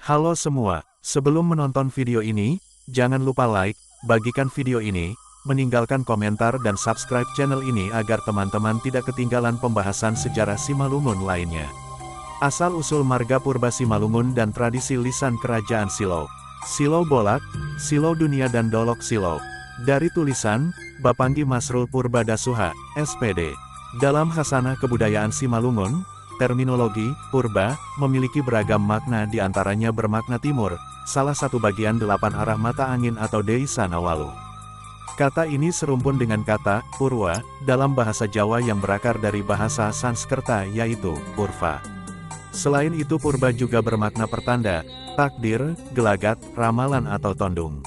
Halo semua, sebelum menonton video ini, jangan lupa like, bagikan video ini, meninggalkan komentar dan subscribe channel ini agar teman-teman tidak ketinggalan pembahasan sejarah Simalungun lainnya. Asal-usul marga purba Simalungun dan tradisi lisan kerajaan Silau. Silau Bolak, Silau Dunia dan Dolok Silau. Dari tulisan, Bapanggi Masrul Purbadasuha, SPD. Dalam khasanah kebudayaan Simalungun, terminologi purba memiliki beragam makna, diantaranya bermakna timur, salah satu bagian 8 arah mata angin atau Desa Nawalu. Kata ini serumpun dengan kata purwa dalam bahasa Jawa yang berakar dari bahasa Sanskerta yaitu purva. Selain itu purba juga bermakna pertanda, takdir, gelagat, ramalan atau tondung.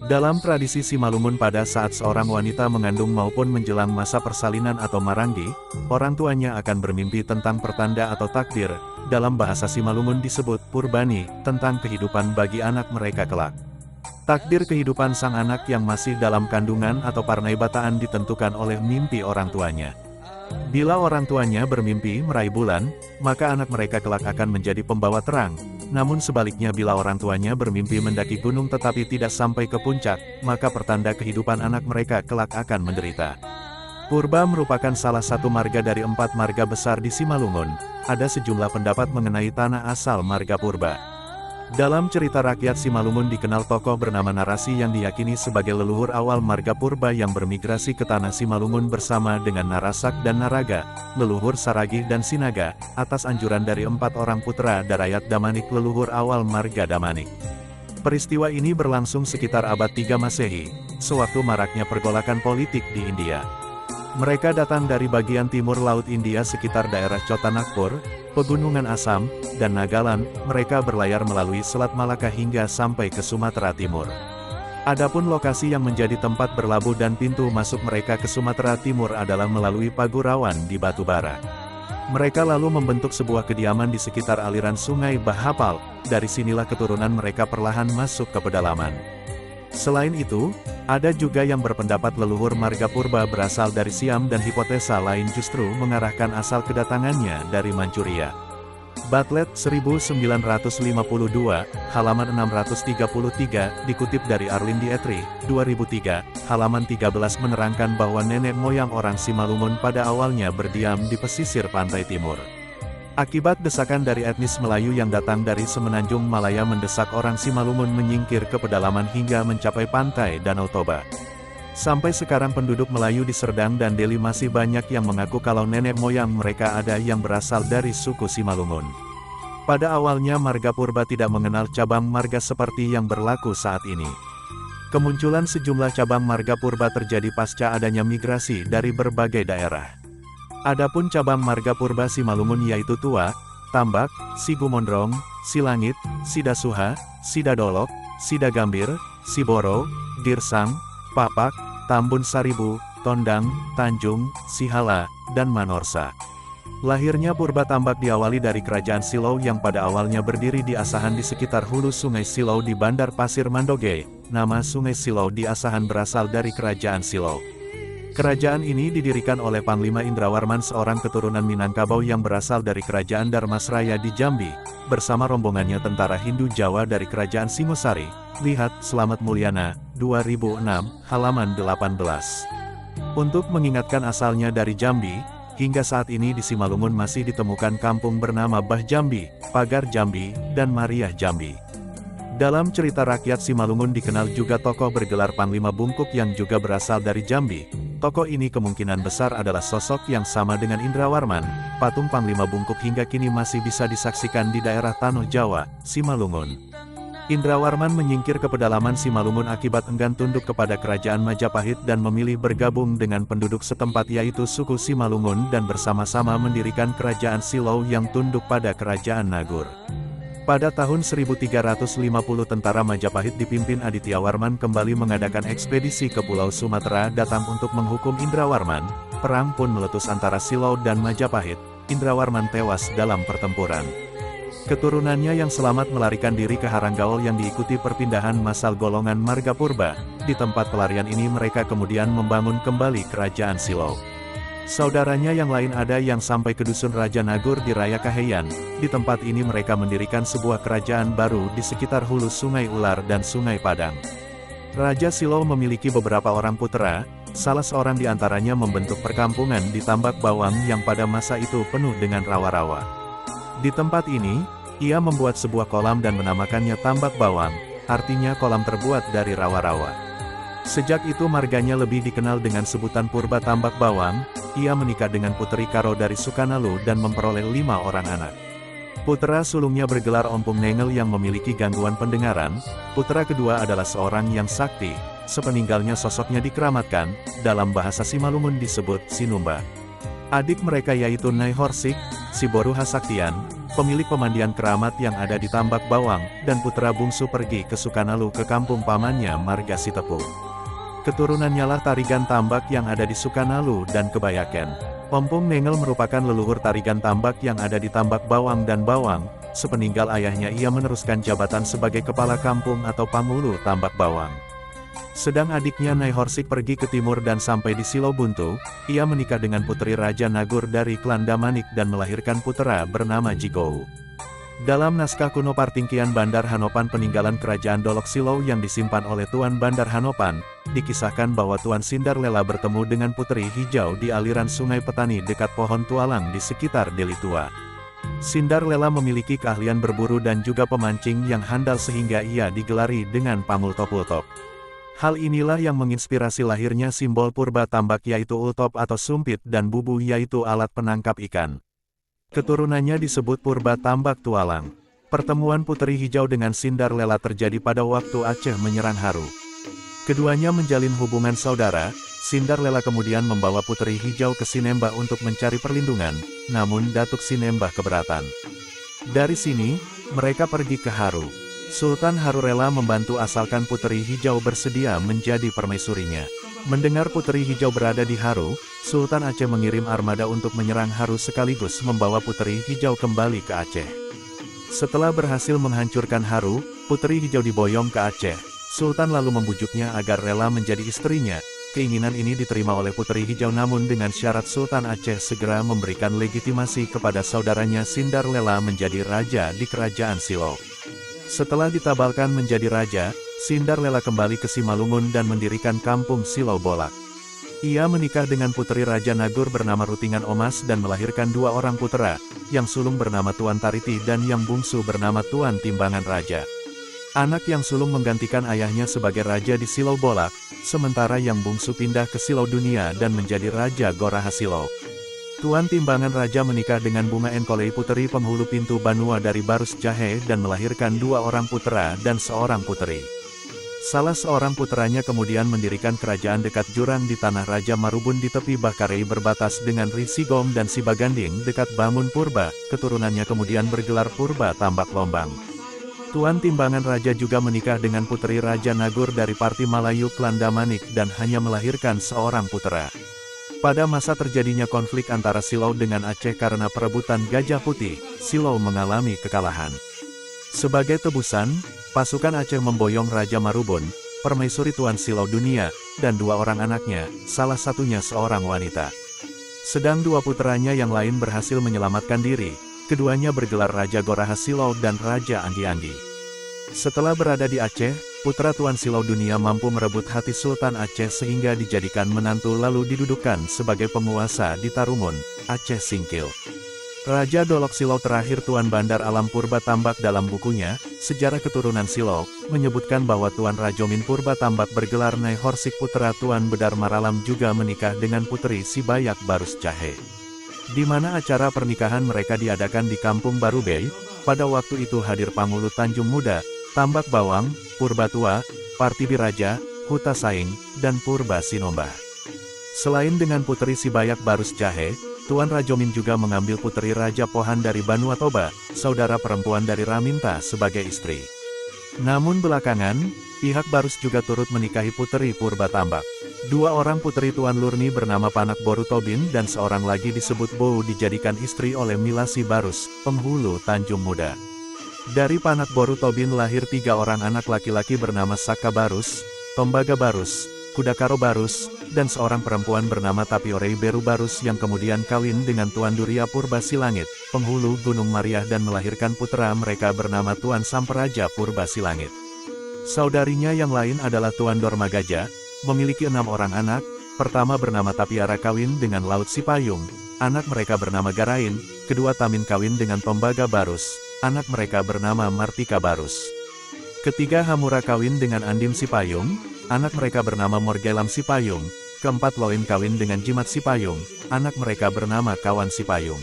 Dalam tradisi Simalungun pada saat seorang wanita mengandung maupun menjelang masa persalinan atau maranggi, orang tuanya akan bermimpi tentang pertanda atau takdir, dalam bahasa Simalungun disebut purbani, tentang kehidupan bagi anak mereka kelak. Takdir kehidupan sang anak yang masih dalam kandungan atau parnaibataan ditentukan oleh mimpi orang tuanya. Bila orang tuanya bermimpi meraih bulan, maka anak mereka kelak akan menjadi pembawa terang. Namun sebaliknya bila orang tuanya bermimpi mendaki gunung tetapi tidak sampai ke puncak, maka pertanda kehidupan anak mereka kelak akan menderita. Purba merupakan salah satu marga dari 4 marga besar di Simalungun. Ada sejumlah pendapat mengenai tanah asal marga purba. Dalam cerita rakyat Simalungun dikenal tokoh bernama Narasi yang diyakini sebagai leluhur awal marga purba yang bermigrasi ke tanah Simalungun bersama dengan Narasak dan Naraga, leluhur Saragih dan Sinaga, atas anjuran dari 4 orang putra Darayat Damanik leluhur awal marga Damanik. Peristiwa ini berlangsung sekitar abad 3 Masehi, sewaktu maraknya pergolakan politik di India. Mereka datang dari bagian timur Laut India sekitar daerah Chota Nagpur, Pegunungan Assam, dan Nagaland. Mereka berlayar melalui Selat Malaka hingga sampai ke Sumatera Timur. Adapun lokasi yang menjadi tempat berlabuh dan pintu masuk mereka ke Sumatera Timur adalah melalui Pagurawan di Batubara. Mereka lalu membentuk sebuah kediaman di sekitar aliran sungai Bahapal, dari sinilah keturunan mereka perlahan masuk ke pedalaman. Selain itu, ada juga yang berpendapat leluhur marga purba berasal dari Siam dan hipotesa lain justru mengarahkan asal kedatangannya dari Manchuria. Bartlett 1952, halaman 633, dikutip dari Arlindi Etri, 2003, halaman 13 menerangkan bahwa nenek moyang orang Simalungun pada awalnya berdiam di pesisir pantai timur. Akibat desakan dari etnis Melayu yang datang dari semenanjung Malaya mendesak orang Simalungun menyingkir ke pedalaman hingga mencapai pantai Danau Toba. Sampai sekarang penduduk Melayu di Serdang dan Deli masih banyak yang mengaku kalau nenek moyang mereka ada yang berasal dari suku Simalungun. Pada awalnya marga purba tidak mengenal cabang marga seperti yang berlaku saat ini. Kemunculan sejumlah cabang marga purba terjadi pasca adanya migrasi dari berbagai daerah. Adapun cabang marga purba Simalungun yaitu Tua, Tambak, Sigumondrong, Silangit, Sidasuha, Sidadolok, Sidagambir, Siboro, Girsang, Papak, Tambun Saribu, Tondang, Tanjung, Sihala, dan Manorsa. Lahirnya purba Tambak diawali dari kerajaan Silau yang pada awalnya berdiri di asahan di sekitar hulu sungai Silau di Bandar Pasir Mandoge. Nama sungai Silau di asahan berasal dari kerajaan Silau. Kerajaan ini didirikan oleh Panglima Indrawarman seorang keturunan Minangkabau yang berasal dari kerajaan Darmasraya di Jambi, bersama rombongannya tentara Hindu Jawa dari kerajaan Singosari. Lihat Slamet Mulyana, 2006, halaman 18. Untuk mengingatkan asalnya dari Jambi, hingga saat ini di Simalungun masih ditemukan kampung bernama Bah Jambi, Pagar Jambi, dan Mariah Jambi. Dalam cerita rakyat Simalungun dikenal juga tokoh bergelar Panglima Bungkuk yang juga berasal dari Jambi. Tokoh ini kemungkinan besar adalah sosok yang sama dengan Indrawarman. Patung Panglima Bungkuk hingga kini masih bisa disaksikan di daerah Tanoh Jawa, Simalungun. Indrawarman menyingkir ke pedalaman Simalungun akibat enggan tunduk kepada kerajaan Majapahit dan memilih bergabung dengan penduduk setempat yaitu suku Simalungun dan bersama-sama mendirikan kerajaan Silau yang tunduk pada kerajaan Nagur. Pada tahun 1350 tentara Majapahit dipimpin Adityawarman kembali mengadakan ekspedisi ke Pulau Sumatera datang untuk menghukum Indrawarman. Perang pun meletus antara Silau dan Majapahit. Indrawarman tewas dalam pertempuran. Keturunannya yang selamat melarikan diri ke Haranggaol yang diikuti perpindahan massal golongan marga purba. Di tempat pelarian ini mereka kemudian membangun kembali kerajaan Silau. Saudaranya yang lain ada yang sampai ke dusun Raja Nagur di Raya Kahayan. Di tempat ini mereka mendirikan sebuah kerajaan baru di sekitar hulu Sungai Ular dan Sungai Padang. Raja Silo memiliki beberapa orang putra, salah seorang di antaranya membentuk perkampungan di Tambak Bawang yang pada masa itu penuh dengan rawa-rawa. Di tempat ini, ia membuat sebuah kolam dan menamakannya Tambak Bawang, artinya kolam terbuat dari rawa-rawa. Sejak itu marganya lebih dikenal dengan sebutan Purba Tambak Bawang. Ia menikah dengan Puteri Karo dari Sukanalu dan memperoleh 5 orang anak. Putra sulungnya bergelar Ompung Nengel yang memiliki gangguan pendengaran. Putra kedua adalah seorang yang sakti, sepeninggalnya sosoknya dikeramatkan, dalam bahasa Simalungun disebut Sinumba. Adik mereka yaitu Nyai Horsik, si Boru Hasaktian, pemilik pemandian keramat yang ada di Tambak Bawang, dan putra bungsu pergi ke Sukanalu ke kampung pamannya Marga Sitepu. Keturunannya lah Tarigan Tambak yang ada di Sukanalu dan Kebayaken. Ompung Nengel merupakan leluhur Tarigan Tambak yang ada di Tambak Bawang dan Bawang. Sepeninggal ayahnya ia meneruskan jabatan sebagai kepala kampung atau Pangulu Tambak Bawang. Sedang adiknya Nyai Horsik pergi ke timur dan sampai di Silo Buntu, ia menikah dengan putri Raja Nagur dari klan Damanik dan melahirkan putera bernama Jigou. Dalam naskah kuno Partingkian Bandar Hanopan peninggalan kerajaan Dolok Silo yang disimpan oleh Tuan Bandar Hanopan, dikisahkan bahwa Tuan Sindarlela bertemu dengan Puteri Hijau di aliran Sungai Petani dekat pohon tualang di sekitar Deli Tua. Sindarlela memiliki keahlian berburu dan juga pemancing yang handal sehingga ia digelari dengan Pamultop-Ultop. Hal inilah yang menginspirasi lahirnya simbol purba tambak yaitu ultop atau sumpit dan bubu yaitu alat penangkap ikan. Keturunannya disebut Purba Tambak Tualang. Pertemuan Puteri Hijau dengan Sindarlela terjadi pada waktu Aceh menyerang Haru. Keduanya menjalin hubungan saudara. Sindarlela kemudian membawa Puteri Hijau ke Sinembah untuk mencari perlindungan, namun Datuk Sinembah keberatan. Dari sini, mereka pergi ke Haru. Sultan Haru rela membantu asalkan Puteri Hijau bersedia menjadi permaisurinya. Mendengar Puteri Hijau berada di Haru, Sultan Aceh mengirim armada untuk menyerang Haru sekaligus membawa Puteri Hijau kembali ke Aceh. Setelah berhasil menghancurkan Haru, Puteri Hijau diboyong ke Aceh. Sultan lalu membujuknya agar rela menjadi istrinya. Keinginan ini diterima oleh Puteri Hijau namun dengan syarat Sultan Aceh segera memberikan legitimasi kepada saudaranya Sindarlela menjadi raja di kerajaan Silo. Setelah ditabalkan menjadi raja, Sindarlela kembali ke Simalungun dan mendirikan kampung Silo Bolak. Ia menikah dengan puteri Raja Nagur bernama Rutingan Omas dan melahirkan 2 orang putera, yang sulung bernama Tuan Tariti dan yang bungsu bernama Tuan Timbangan Raja. Anak yang sulung menggantikan ayahnya sebagai raja di Silo Bolak, sementara yang bungsu pindah ke Silo Dunia dan menjadi Raja Goraha Silo. Tuan Timbangan Raja menikah dengan Bunga Enkolei puteri penghulu pintu Banua dari Barus Jahe dan melahirkan 2 orang putera dan 1 puteri. Salah seorang puteranya kemudian mendirikan kerajaan dekat jurang di Tanah Raja Marubun di tepi Bakarei berbatas dengan Risigom dan Sibaganding dekat Bangun Purba. Keturunannya kemudian bergelar Purba Tambak Lombang. Tuan Timbangan Raja juga menikah dengan puteri Raja Nagur dari Parti Malayu klan Damanik dan hanya melahirkan 1 putera. Pada masa terjadinya konflik antara Silo dengan Aceh karena perebutan Gajah Putih, Silo mengalami kekalahan. Sebagai tebusan, pasukan Aceh memboyong Raja Marubun, permaisuri Tuan Silo Dunia, dan 2 orang anaknya, salah satunya seorang wanita. Sedang 2 puteranya yang lain berhasil menyelamatkan diri, keduanya bergelar Raja Goraha Silo dan Raja Anggi-Anggi. Setelah berada di Aceh, putra Tuan Silo Dunia mampu merebut hati Sultan Aceh sehingga dijadikan menantu lalu didudukkan sebagai penguasa di Tarumun, Aceh Singkil. Raja Dolok Silo terakhir Tuan Bandar Alam Purba Tambak dalam bukunya, Sejarah Keturunan Silo, menyebutkan bahwa Tuan Rajomin Purba Tambak bergelar Nyai Horsik putra Tuan Bedar Maralam juga menikah dengan puteri Sibayak Barus Jahe. Di mana acara pernikahan mereka diadakan di Kampung Barubei, pada waktu itu hadir Pangulu Tanjung Muda, Tambak Bawang, Purba Tua, Partibi Raja, Huta Saing, dan Purba Sinombah. Selain dengan puteri Sibayak Barus Jahe, Tuan Rajomin juga mengambil puteri Raja Pohan dari Banua Toba, saudara perempuan dari Raminta sebagai istri. Namun belakangan, pihak Barus juga turut menikahi puteri Purba Tambak. 2 orang puteri Tuan Lurni bernama Panak Boru Tobin dan 1 lagi disebut Bou dijadikan istri oleh Milasi Barus, penghulu Tanjung Muda. Dari Panak Boru Tobin lahir 3 orang anak laki-laki bernama Saka Barus, Tombaga Barus, Kudakaro Barus, dan seorang perempuan bernama Tapiorei Beru Barus yang kemudian kawin dengan Tuan Duria Purbasilangit, penghulu Gunung Mariah dan melahirkan putra mereka bernama Tuan Samperaja Purbasilangit. Saudarinya yang lain adalah Tuan Dormagaja, memiliki 6 orang anak. Pertama bernama Tapiara kawin dengan Laut Sipayung, anak mereka bernama Garain. Kedua Tamin kawin dengan Tombaga Barus, anak mereka bernama Martika Barus. Ketiga Hamura kawin dengan Andim Sipayung, anak mereka bernama Morgelam Sipayung. Keempat Loin kawin dengan Jimat Sipayung, anak mereka bernama Kawan Sipayung.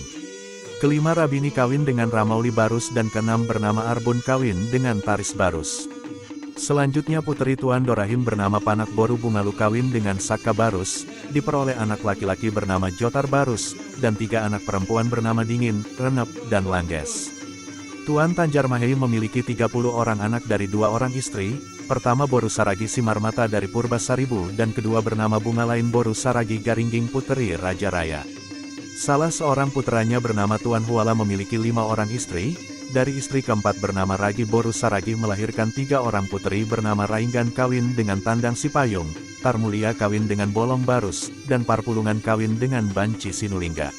Kelima Rabini kawin dengan Ramauli Barus dan keenam bernama Arbun kawin dengan Taris Barus. Selanjutnya putri Tuan Dorahim bernama Panak Boru Bungalu kawin dengan Saka Barus, diperoleh anak laki-laki bernama Jotar Barus, dan 3 anak perempuan bernama Dingin, Renep, dan Langges. Tuan Tanjarmahei memiliki 30 orang anak dari 2 orang istri, pertama Boru Saragi Simarmata dari Purbasaribu dan kedua bernama Bunga Lain Boru Saragi Garingging Puteri Raja Raya. Salah seorang putranya bernama Tuan Huala memiliki 5 orang istri. Dari istri keempat bernama Ragi Boru Saragi melahirkan 3 orang putri bernama Rainggan kawin dengan Tandang Sipayung, Tarmulia kawin dengan Bolong Barus, dan Parpulungan kawin dengan Banci Sinulingga.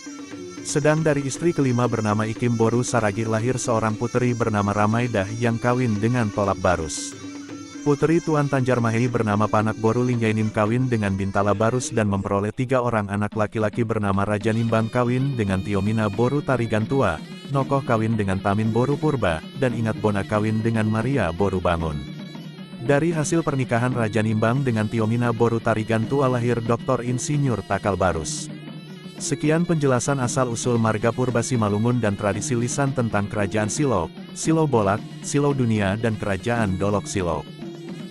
Sedang dari istri kelima bernama Ikim Boru Saragi lahir seorang putri bernama Ramaidah yang kawin dengan Tolap Barus. Putri Tuan Tanjarmahei bernama Panak Boru Linggainin kawin dengan Bintala Barus dan memperoleh 3 orang anak laki-laki bernama Raja Nimbang kawin dengan Tiomina Boru Tarigantua, Nokoh kawin dengan Tamin Boru Purba, dan Ingat Bona kawin dengan Maria Boru Bangun. Dari hasil pernikahan Raja Nimbang dengan Tiomina Boru Tarigantua lahir Dr. Insinyur Takal Barus. Sekian penjelasan asal-usul marga Purba Simalungun dan tradisi lisan tentang Kerajaan Silau, Silau Bolak, Silau Dunia dan Kerajaan Dolok Silau.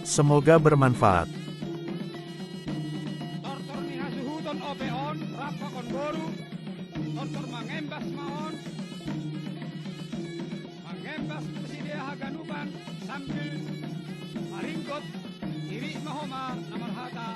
Semoga bermanfaat. Tortor ni hasuhudon obeon, rapakon boru, tortor mangembas maon, mangembas bersedia haganuban sambil maringkot, iri mahoma namarhata